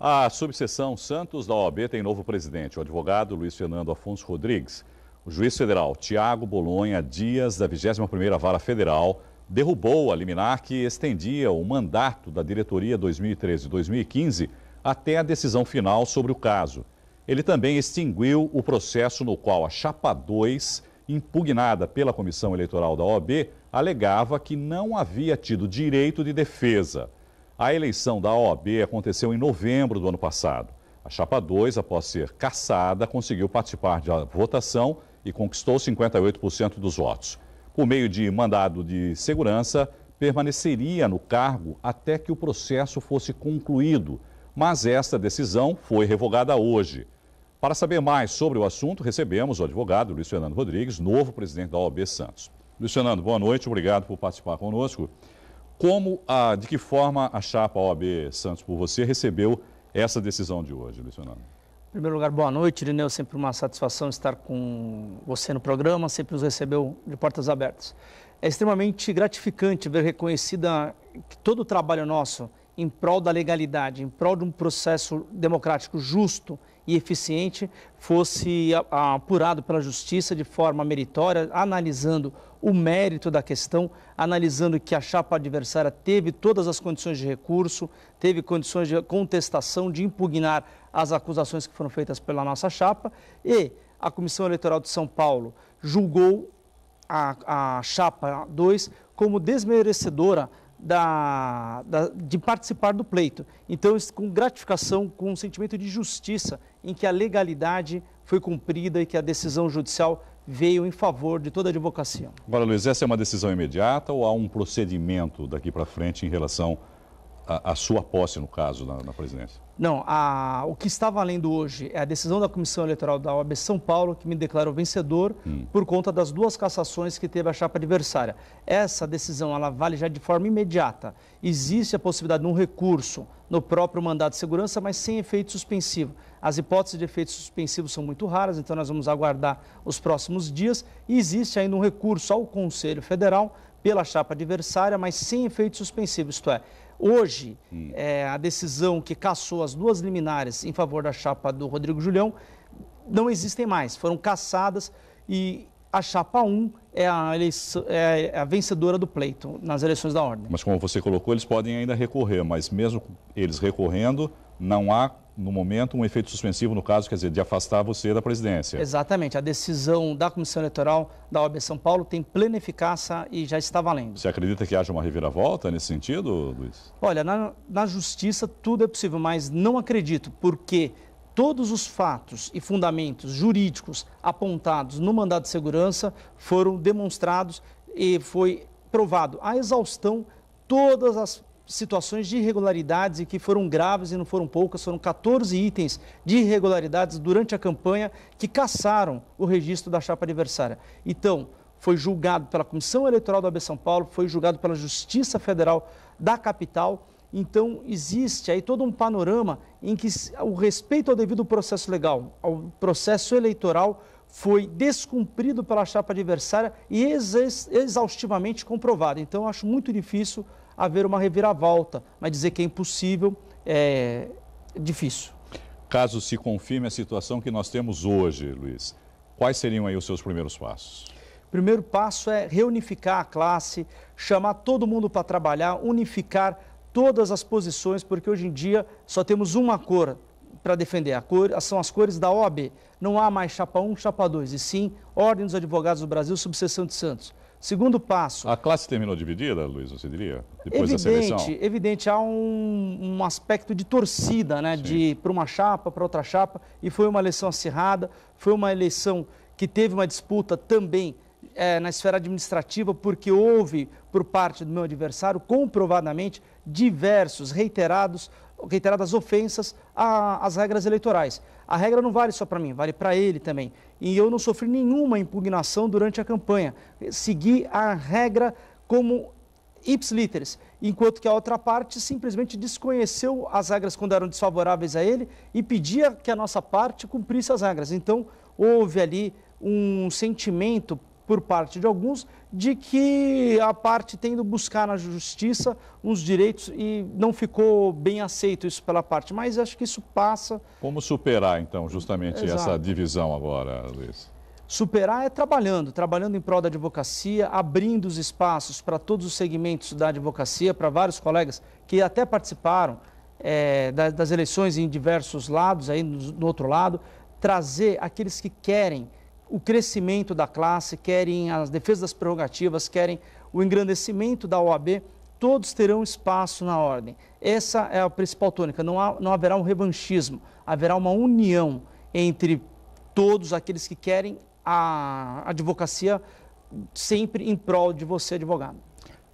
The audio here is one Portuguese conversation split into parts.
A subseção Santos da OAB tem novo presidente, o advogado Luiz Fernando Afonso Rodrigues. O juiz federal Tiago Bolonha Dias, da 21ª Vara Federal, derrubou a liminar que estendia o mandato da diretoria 2013-2015 até a decisão final sobre o caso. Ele também extinguiu o processo no qual a Chapa 2, impugnada pela Comissão Eleitoral da OAB, alegava que não havia tido direito de defesa. A eleição da OAB aconteceu em novembro do ano passado. A Chapa 2, após ser cassada, conseguiu participar da votação e conquistou 58% dos votos. Por meio de mandado de segurança, permaneceria no cargo até que o processo fosse concluído, mas esta decisão foi revogada hoje. Para saber mais sobre o assunto, recebemos o advogado Luiz Fernando Rodrigues, novo presidente da OAB Santos. Luiz Fernando, boa noite, obrigado por participar conosco. De que forma a chapa OAB Santos por você recebeu essa decisão de hoje, Luiz Fernando? Em primeiro lugar, boa noite, Irineu, sempre uma satisfação estar com você no programa, sempre nos recebeu de portas abertas. É extremamente gratificante ver reconhecida que todo o trabalho nosso em prol da legalidade, em prol de um processo democrático justo e eficiente, fosse apurado pela Justiça de forma meritória, analisando o mérito da questão, analisando que a chapa adversária teve todas as condições de recurso, teve condições de contestação, de impugnar as acusações que foram feitas pela nossa chapa, e a Comissão Eleitoral de São Paulo julgou a chapa 2 como desmerecedora de participar do pleito. Então, com gratificação, com um sentimento de justiça, em que a legalidade foi cumprida e que a decisão judicial veio em favor de toda a advocacia. Agora, Luiz, essa é uma decisão imediata ou há um procedimento daqui para frente em relação à sua posse, no caso, na presidência? Não, o que está valendo hoje é a decisão da Comissão Eleitoral da OAB São Paulo, que me declarou vencedor por conta das duas cassações que teve a chapa adversária. Essa decisão, ela vale já de forma imediata. Existe a possibilidade de um recurso no próprio mandado de segurança, mas sem efeito suspensivo. As hipóteses de efeito suspensivo são muito raras, então nós vamos aguardar os próximos dias. E existe ainda um recurso ao Conselho Federal pela chapa adversária, mas sem efeito suspensivo, isto é, hoje, a decisão que cassou as duas liminares em favor da chapa do Rodrigo Julião não existem mais, foram cassadas e a chapa 1 é a vencedora do pleito nas eleições da ordem. Mas como você colocou, eles podem ainda recorrer, mas mesmo eles recorrendo, não há, no momento, um efeito suspensivo, no caso, quer dizer, de afastar você da presidência. Exatamente. A decisão da Comissão Eleitoral da OAB São Paulo tem plena eficácia e já está valendo. Você acredita que haja uma reviravolta nesse sentido, Luiz? Olha, na justiça tudo é possível, mas não acredito, porque todos os fatos e fundamentos jurídicos apontados no mandado de segurança foram demonstrados e foi provado a exaustão todas as situações de irregularidades e que foram graves e não foram poucas, foram 14 itens de irregularidades durante a campanha que cassaram o registro da chapa adversária. Então, foi julgado pela Comissão Eleitoral da OAB São Paulo, foi julgado pela Justiça Federal da capital. Então, existe aí todo um panorama em que o respeito ao devido processo legal, ao processo eleitoral, foi descumprido pela chapa adversária e exaustivamente comprovado. Então, eu acho muito difícil haver uma reviravolta, mas dizer que é impossível é difícil. Caso se confirme a situação que nós temos hoje, Luiz, quais seriam aí os seus primeiros passos? O primeiro passo é reunificar a classe, chamar todo mundo para trabalhar, unificar todas as posições, porque hoje em dia só temos uma cor para defender, são as cores da OAB. Não há mais chapa 1, chapa 2, e sim Ordem dos Advogados do Brasil, subseção de Santos. Segundo passo... A classe terminou dividida, Luiz, você diria? Depois da seleção? Evidente, há um aspecto de torcida, né? Para uma chapa, para outra chapa, e foi uma eleição acirrada, foi uma eleição que teve uma disputa também na esfera administrativa, porque houve, por parte do meu adversário, comprovadamente, reiteradas ofensas às regras eleitorais. A regra não vale só para mim, vale para ele também. E eu não sofri nenhuma impugnação durante a campanha. Segui a regra como ipsiliteris, enquanto que a outra parte simplesmente desconheceu as regras quando eram desfavoráveis a ele e pedia que a nossa parte cumprisse as regras. Então, houve ali um sentimento por parte de alguns, de que a parte tendo buscar na justiça uns direitos e não ficou bem aceito isso pela parte. Mas acho que isso passa... Como superar, então, justamente essa divisão agora, Luiz? Superar é trabalhando em prol da advocacia, abrindo os espaços para todos os segmentos da advocacia, para vários colegas que até participaram das eleições em diversos lados, aí no outro lado, trazer aqueles que querem o crescimento da classe, querem as defesas das prerrogativas, querem o engrandecimento da OAB, todos terão espaço na ordem. Essa é a principal tônica, não haverá um revanchismo, haverá uma união entre todos aqueles que querem a advocacia sempre em prol de você, advogado.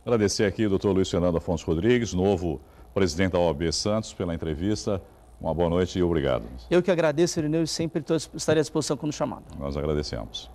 Agradecer aqui o doutor Luiz Fernando Afonso Rodrigues, novo presidente da OAB Santos, pela entrevista. Uma boa noite e obrigado. Eu que agradeço, Irineu, e sempre estarei à disposição quando chamado. Nós agradecemos.